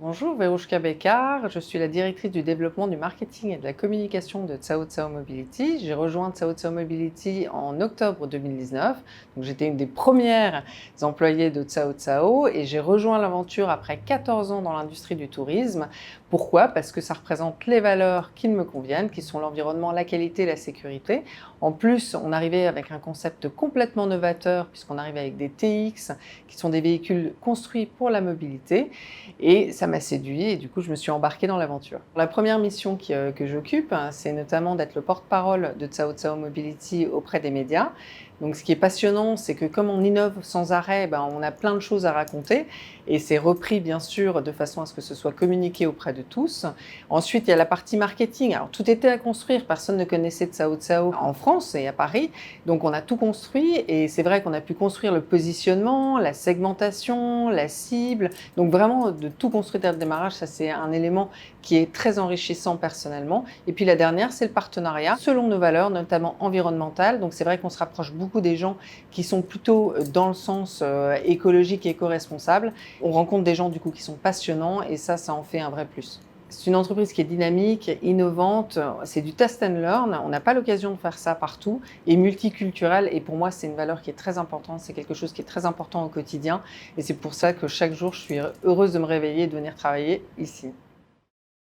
Bonjour, Verouchka Bekar, je suis la directrice du développement du marketing et de la communication de Cao Cao Mobility. J'ai rejoint Cao Cao Mobility en octobre 2019, donc j'étais une des premières employées de Cao Cao et j'ai rejoint l'aventure après 14 ans dans l'industrie du tourisme. Pourquoi? Parce que ça représente les valeurs qui me conviennent, qui sont l'environnement, la qualité et la sécurité. En plus, on arrivait avec un concept complètement novateur puisqu'on arrivait avec des TX qui sont des véhicules construits pour la mobilité et ça m'a séduit et du coup je me suis embarquée dans l'aventure. La première mission que j'occupe, c'est notamment d'être le porte-parole de Cao Cao Mobility auprès des médias. Donc ce qui est passionnant, c'est que comme on innove sans arrêt, on a plein de choses à raconter et c'est repris bien sûr de façon à ce que ce soit communiqué auprès de tous. Ensuite, il y a la partie marketing. Alors tout était à construire, personne ne connaissait Cao Cao en France et à Paris, donc on a tout construit et c'est vrai qu'on a pu construire le positionnement, la segmentation, la cible, donc vraiment de tout construire dès le démarrage, ça c'est un élément qui est très enrichissant personnellement. Et puis la dernière, c'est le partenariat selon nos valeurs, notamment environnementales. Donc c'est vrai qu'on se rapproche beaucoup des gens qui sont plutôt dans le sens écologique et éco-responsable. On rencontre des gens du coup qui sont passionnants et ça en fait un vrai plus. C'est une entreprise qui est dynamique, innovante, c'est du test and learn, on n'a pas l'occasion de faire ça partout, et multiculturel, et pour moi c'est une valeur qui est très importante, c'est quelque chose qui est très important au quotidien, et c'est pour ça que chaque jour je suis heureuse de me réveiller et de venir travailler ici.